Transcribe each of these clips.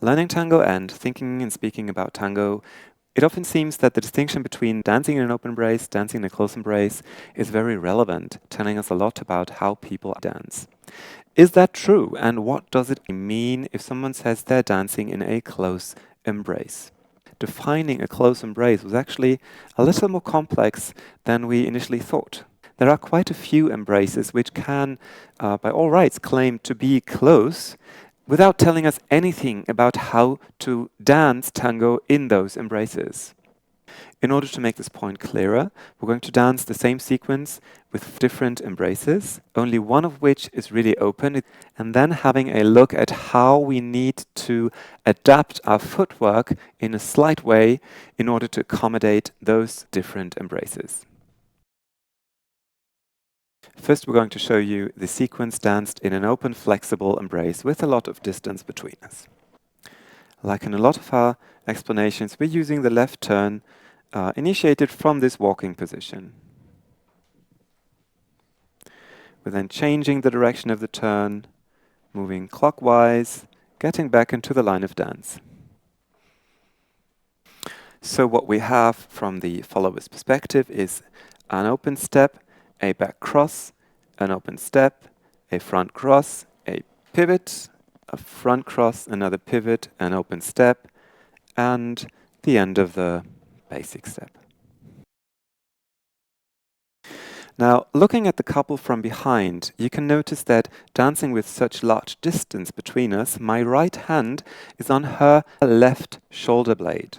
Learning tango and thinking and speaking about tango, it often seems that the distinction between dancing in an open embrace, dancing in a close embrace, is very relevant, telling us a lot about how people dance. Is that true? And what does it mean if someone says they're dancing in a close embrace? Defining a close embrace was actually a little more complex than we initially thought. There are quite a few embraces which can, by all rights, claim to be close without telling us anything about how to dance tango in those embraces. In order to make this point clearer, we're going to dance the same sequence with different embraces, only one of which is really open, and then having a look at how we need to adapt our footwork in a slight way in order to accommodate those different embraces. First, we're going to show you the sequence danced in an open, flexible embrace with a lot of distance between us. Like in a lot of our explanations, we're using the left turn initiated from this walking position. We're then changing the direction of the turn, moving clockwise, getting back into the line of dance. So what we have from the follower's perspective is an open step, a back cross, an open step, a front cross, a pivot, a front cross, another pivot, an open step, and the end of the basic step. Now, looking at the couple from behind, you can notice that dancing with such large distance between us, my right hand is on her left shoulder blade.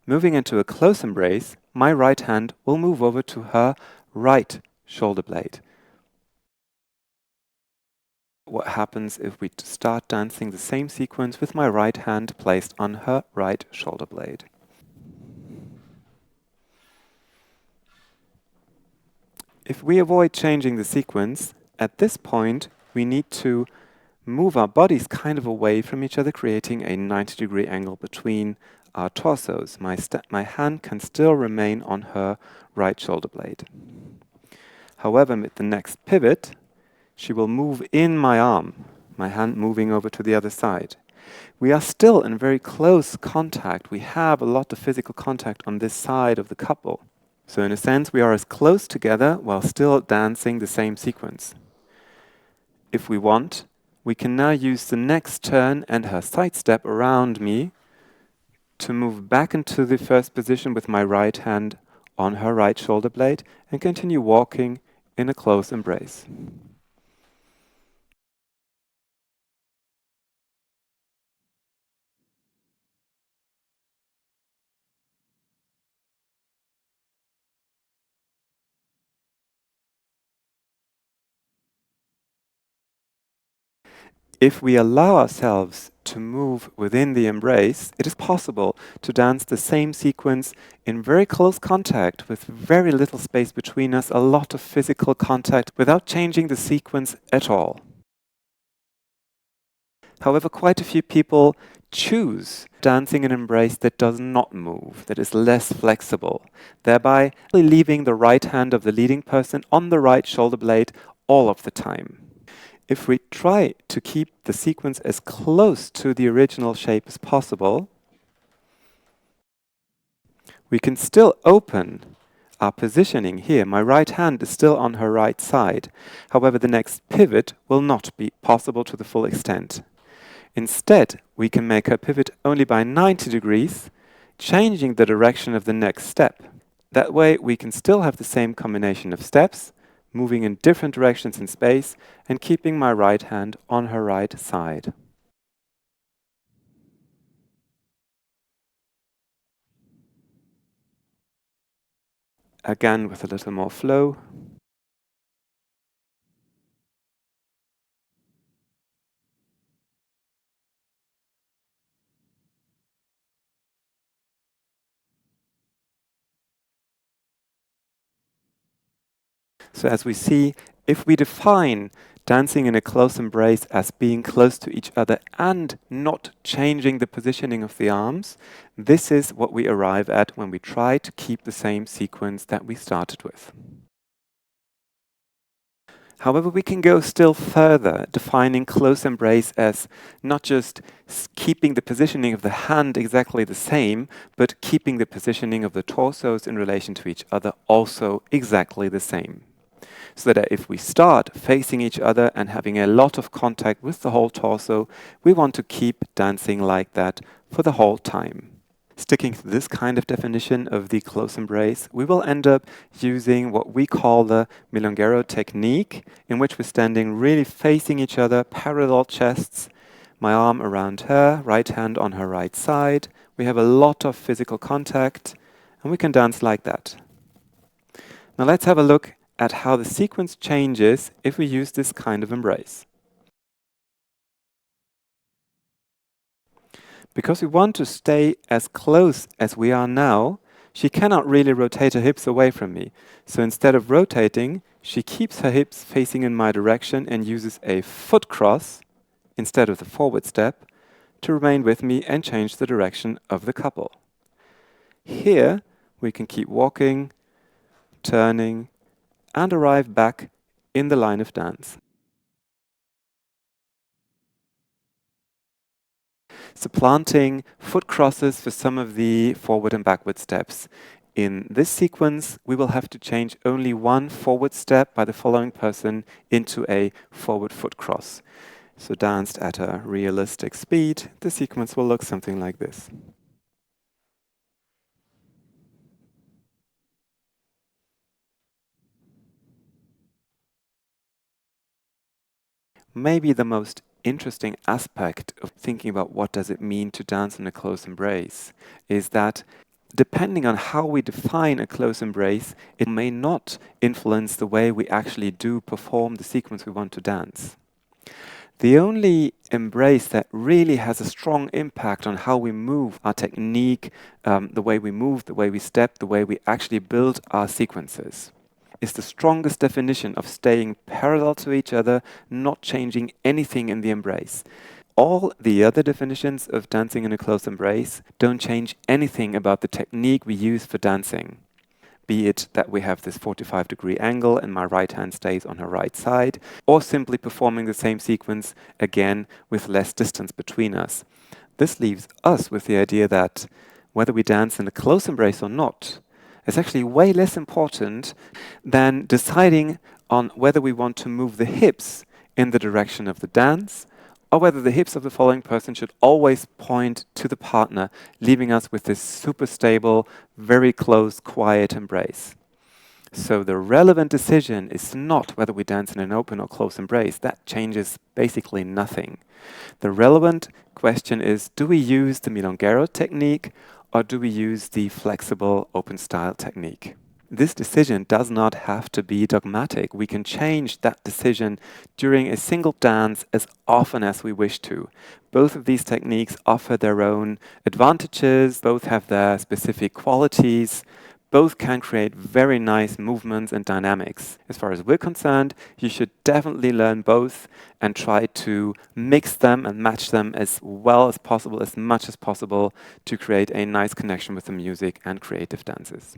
Moving into a close embrace, my right hand will move over to her right shoulder blade. What happens if we start dancing the same sequence with my right hand placed on her right shoulder blade? If we avoid changing the sequence, at this point we need to move our bodies kind of away from each other, creating a 90-degree angle between our torsos. My hand can still remain on her right shoulder blade. However, with the next pivot, she will move in my arm, my hand moving over to the other side. We are still in very close contact. We have a lot of physical contact on this side of the couple. So in a sense, we are as close together while still dancing the same sequence. If we want, we can now use the next turn and her side step around me to move back into the first position with my right hand on her right shoulder blade and continue walking in a close embrace. If we allow ourselves to move within the embrace, it is possible to dance the same sequence in very close contact with very little space between us, a lot of physical contact without changing the sequence at all. However, quite a few people choose dancing an embrace that does not move, that is less flexible, thereby leaving the right hand of the leading person on the right shoulder blade all of the time. If we try to keep the sequence as close to the original shape as possible, we can still open our positioning here. My right hand is still on her right side. However, the next pivot will not be possible to the full extent. Instead, we can make her pivot only by 90 degrees, changing the direction of the next step. That way, we can still have the same combination of steps, moving in different directions in space, and keeping my right hand on her right side. Again, with a little more flow. So as we see, if we define dancing in a close embrace as being close to each other and not changing the positioning of the arms, this is what we arrive at when we try to keep the same sequence that we started with. However, we can go still further, defining close embrace as not just keeping the positioning of the hand exactly the same, but keeping the positioning of the torsos in relation to each other also exactly the same. So that if we start facing each other and having a lot of contact with the whole torso, we want to keep dancing like that for the whole time. Sticking to this kind of definition of the close embrace, we will end up using what we call the milonguero technique, in which we're standing really facing each other, parallel chests, my arm around her, right hand on her right side. We have a lot of physical contact, and we can dance like that. Now let's have a look at how the sequence changes if we use this kind of embrace. Because we want to stay as close as we are now, she cannot really rotate her hips away from me. So instead of rotating, she keeps her hips facing in my direction and uses a foot cross instead of the forward step to remain with me and change the direction of the couple. Here, we can keep walking, turning, and arrive back in the line of dance. Supplanting foot crosses for some of the forward and backward steps. In this sequence, we will have to change only one forward step by the following person into a forward foot cross. So danced at a realistic speed, the sequence will look something like this. Maybe the most interesting aspect of thinking about what does it mean to dance in a close embrace is that depending on how we define a close embrace, it may not influence the way we actually do perform the sequence we want to dance. The only embrace that really has a strong impact on how we move, our technique, the way we move, the way we step, the way we actually build our sequences, is the strongest definition of staying parallel to each other, not changing anything in the embrace. All the other definitions of dancing in a close embrace don't change anything about the technique we use for dancing. Be it that we have this 45-degree angle and my right hand stays on her right side, or simply performing the same sequence again with less distance between us. This leaves us with the idea that whether we dance in a close embrace or not is actually way less important than deciding on whether we want to move the hips in the direction of the dance or whether the hips of the following person should always point to the partner, leaving us with this super stable, very close, quiet embrace. So the relevant decision is not whether we dance in an open or close embrace. That changes basically nothing. The relevant question is, do we use the milonguero technique or do we use the flexible open style technique? This decision does not have to be dogmatic. We can change that decision during a single dance as often as we wish to. Both of these techniques offer their own advantages, both have their specific qualities, both can create very nice movements and dynamics. As far as we're concerned, you should definitely learn both and try to mix them and match them as well as possible, as much as possible, to create a nice connection with the music and creative dances.